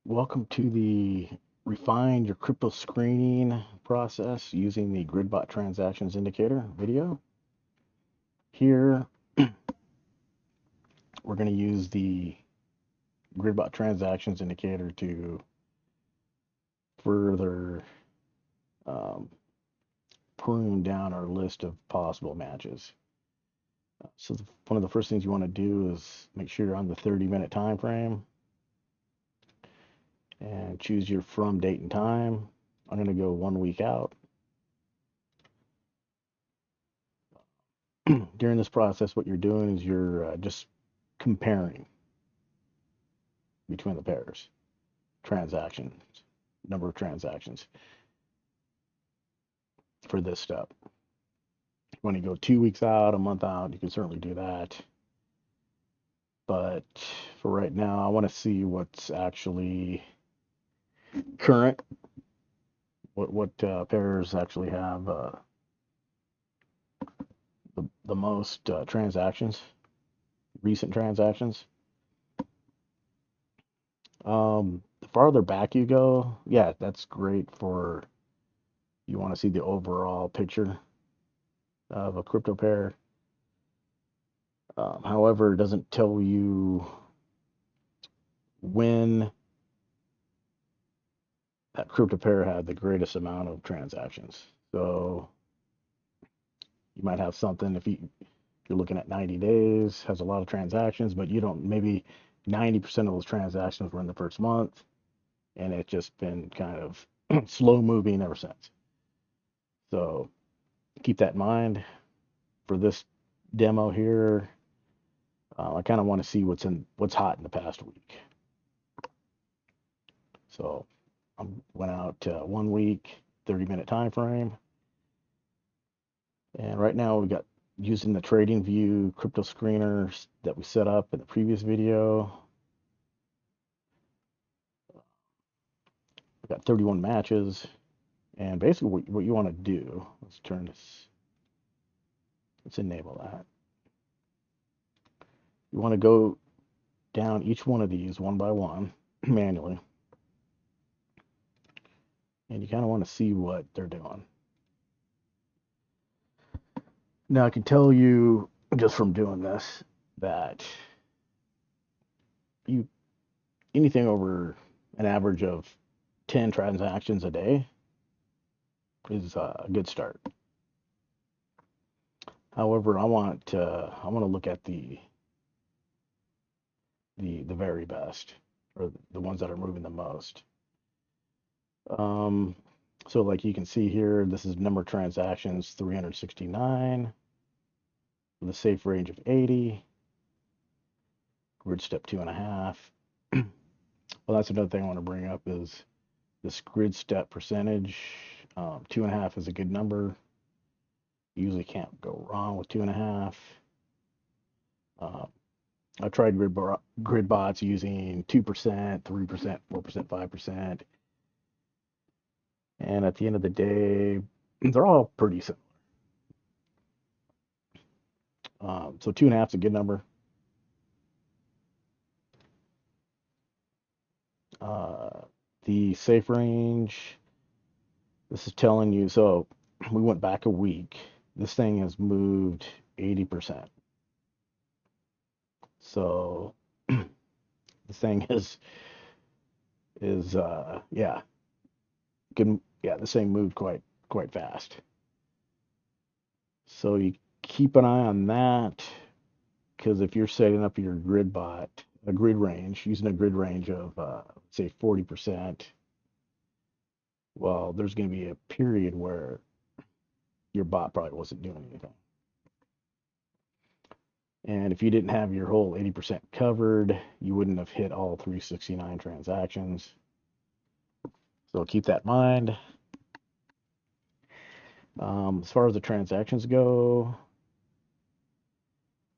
Welcome to the refine your crypto screening process using the GridBot transactions indicator video. Here, we're going to use the GridBot transactions indicator to further um, prune down our list of possible matches. One of the first things you want to do is make sure you're on the 30-minute time frame and choose your from date and time. I'm going to go 1 week out. During this process, what you're doing is you're just comparing between the pairs, transactions, number of transactions for this step. When you go 2 weeks out, a month out, you can certainly do that. But for right now, I want to see what's actually current, what pairs actually have the most transactions, recent transactions. The farther back you go, yeah, that's great for you want to see the overall picture of a crypto pair. However, it doesn't tell you when that crypto pair had the greatest amount of transactions. So you might have something if you're looking at 90 days, has a lot of transactions, but you don't, maybe 90% of those transactions were in the first month, and it's just been kind of slow moving ever since. So keep that in mind for this demo here. I kind of want to see what's hot in the past week. So I went out 1 week, 30-minute time frame. And right now we got using the trading view crypto screeners that we set up in the previous video. We got 31 matches. And basically what you want to do, let's turn this, let's enable that. You want to go down each one of these one by one manually. And you kind of want to see what they're doing. Now I can tell you just from doing this that you anything over an average of 10 transactions a day is a good start. However, I want to look at the very best, or the ones that are moving the most. So like you can see here, this is number of transactions 369 with a safe range of 80. Grid step 2.5. Well, that's another thing I want to bring up is this grid step percentage. 2.5 is a good number. You usually can't go wrong with 2.5. I've tried grid bots using 2%, 3%, 4%, 5%. And at the end of the day, they're all pretty similar. So 2.5 is a good number. The safe range, this is telling you, so we went back a week. This thing has moved 80%. So this thing is yeah, good. Yeah, this thing moved quite fast. So you keep an eye on that, because if you're setting up your grid bot, a grid range, using a grid range of say 40%, well, there's going to be a period where your bot probably wasn't doing anything. And if you didn't have your whole 80% covered, you wouldn't have hit all 369 transactions. So keep that in mind. As far as the transactions go,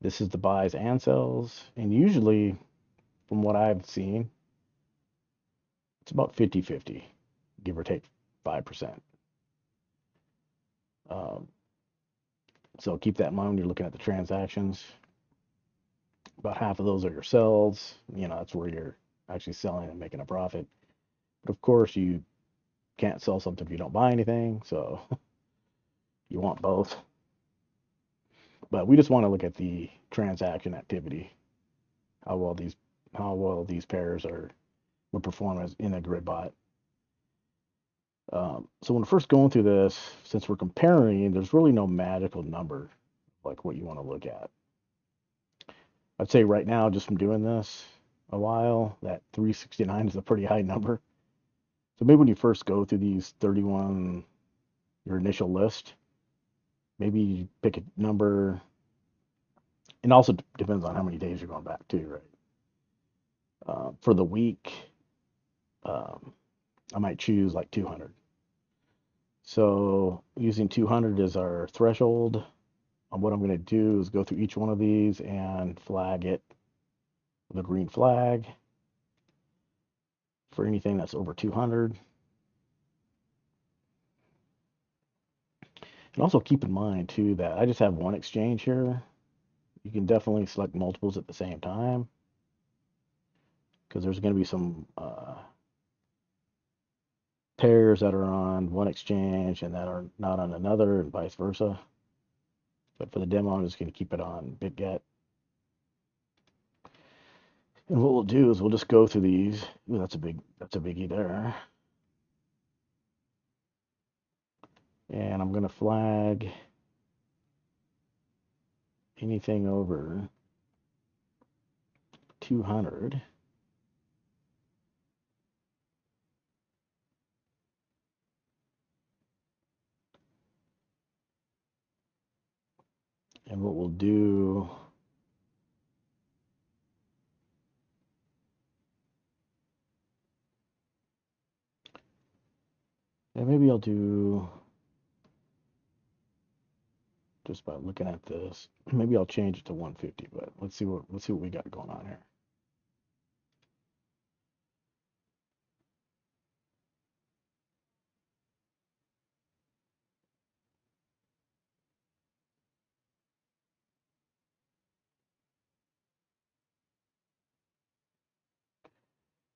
this is the buys and sells. And usually, from what I've seen, it's about 50-50, give or take 5%. So keep that in mind when you're looking at the transactions. About half of those are your sells. You know, that's where actually selling and making a profit. But of course, you can't sell something if you don't buy anything, so you want both. But we just want to look at the transaction activity, how well these pairs are would perform as in a grid bot. So when first going through this, since we're comparing, there's really no magical number like what you want to look at. I'd say right now, just from doing this a while, that 369 is a pretty high number. So maybe when you first go through these 31, your initial list, maybe pick a number. And also depends on how many days you're going back to, right? For the week, um, I might choose like 200. So using 200 as our threshold, what I'm going to do is go through each one of these and flag it with a green flag for anything that's over 200. And also keep in mind too that I just have one exchange here. You can definitely select multiples at the same time because there's going to be some pairs that are on one exchange and that are not on another and vice versa. But for the demo, I'm just going to keep it on BitGet. And what we'll do is we'll just go through these. Ooh, that's a biggie there. And I'm going to flag anything over 200. And what we'll do and maybe I'll do just by looking at this. Maybe I'll change it to 150, but let's see what we got going on here.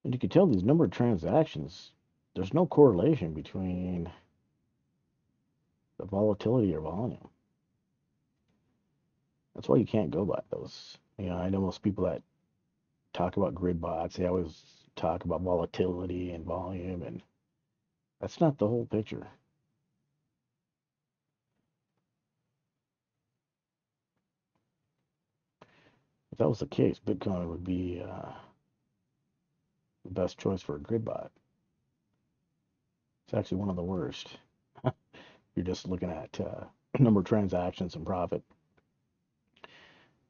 And you can tell these number of transactions, there's no correlation between the volatility or volume. That's why you can't go by those. I know most people that talk about grid bots, they always talk about volatility and volume, and that's not the whole picture. If that was the case, Bitcoin would be the best choice for a grid bot. It's actually one of the worst. You're just looking at number of transactions and profit.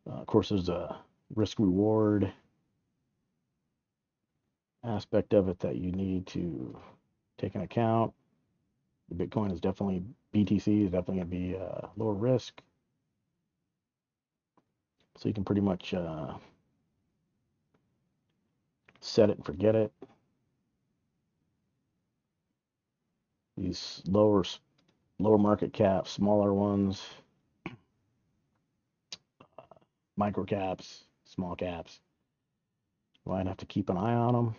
Of course, there's a risk reward aspect of it that you need to take into account. The Bitcoin is definitely, BTC is definitely going to be lower risk. So you can pretty much set it and forget it. These lower market cap, smaller ones, micro caps, small caps. Might have to keep an eye on them.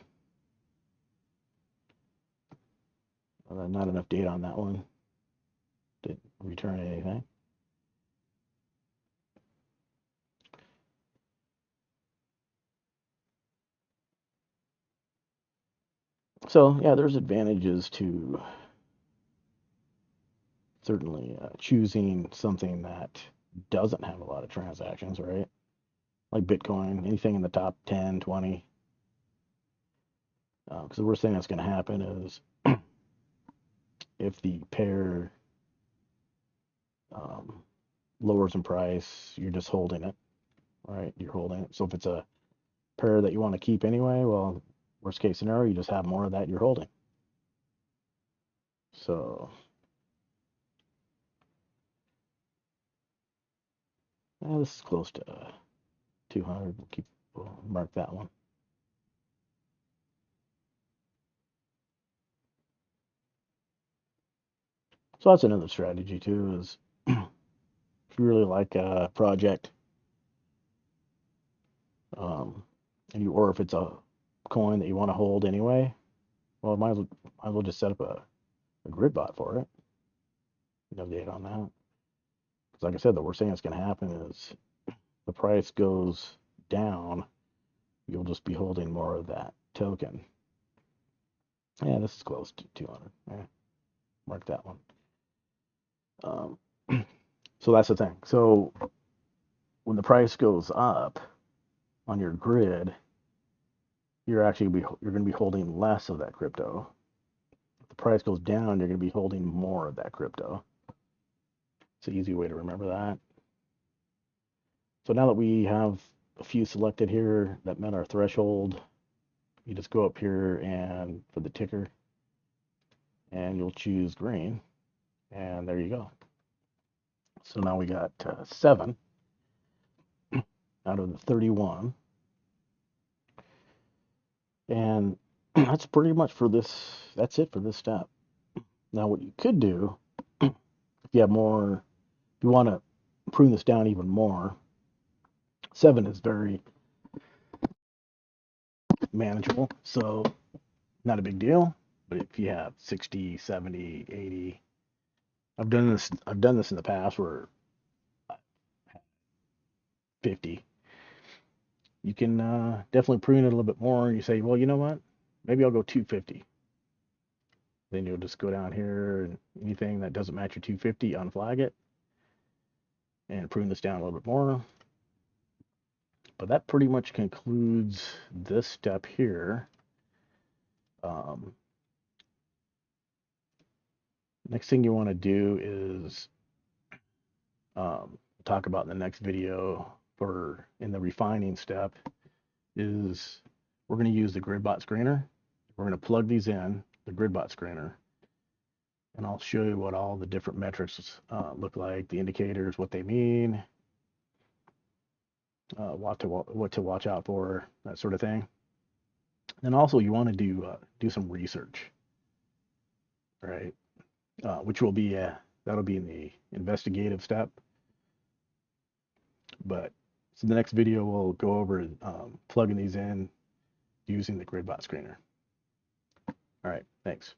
Not enough data on that one to return anything. So yeah, there's advantages to certainly choosing something that doesn't have a lot of transactions, right? Like Bitcoin, anything in the top 10, 20. Because the worst thing that's going to happen is if the pair um, lowers in price, you're just holding it, right? You're holding it. So if it's a pair that you want to keep anyway, well, worst case scenario, you just have more of that you're holding. So this is close to 200. We'll mark that one. So that's another strategy too. Is if you really like a project, um, or if it's a coin that you want to hold anyway, well, might as well just set up a grid bot for it. No date on that. Because like I said, the worst thing that's going to happen is the price goes down, you'll just be holding more of that token. Yeah, this is close to 200. Yeah, mark that one. So that's the thing. So when the price goes up on your grid, you're going to be holding less of that crypto. If the price goes down, you're going to be holding more of that crypto. It's an easy way to remember that. So now that we have a few selected here that met our threshold, you just go up here and for the ticker, and you'll choose green, and there you go. So now we got 7 out of the 31, and that's pretty much for this. That's it for this step. Now what you could do, if you have more, if you want to prune this down even more, 7 is very manageable, so not a big deal. But if you have 60, 70, 80, I've done this in the past where 50, you can definitely prune it a little bit more. You say, well, you know what? Maybe I'll go 250. Then you'll just go down here and anything that doesn't match your 250, unflag it and prune this down a little bit more. But that pretty much concludes this step here. Next thing you want to do is talk about in the next video for in the refining step is we're going to use the GridBot screener. We're going to plug these in the GridBot screener, and I'll show you what all the different metrics look like, the indicators, what they mean, what to watch out for, that sort of thing. Then also you want to do some research, right? Which will be that'll be in the investigative step. But so the next video we'll go over plugging these in using the GridBot screener. All right, thanks.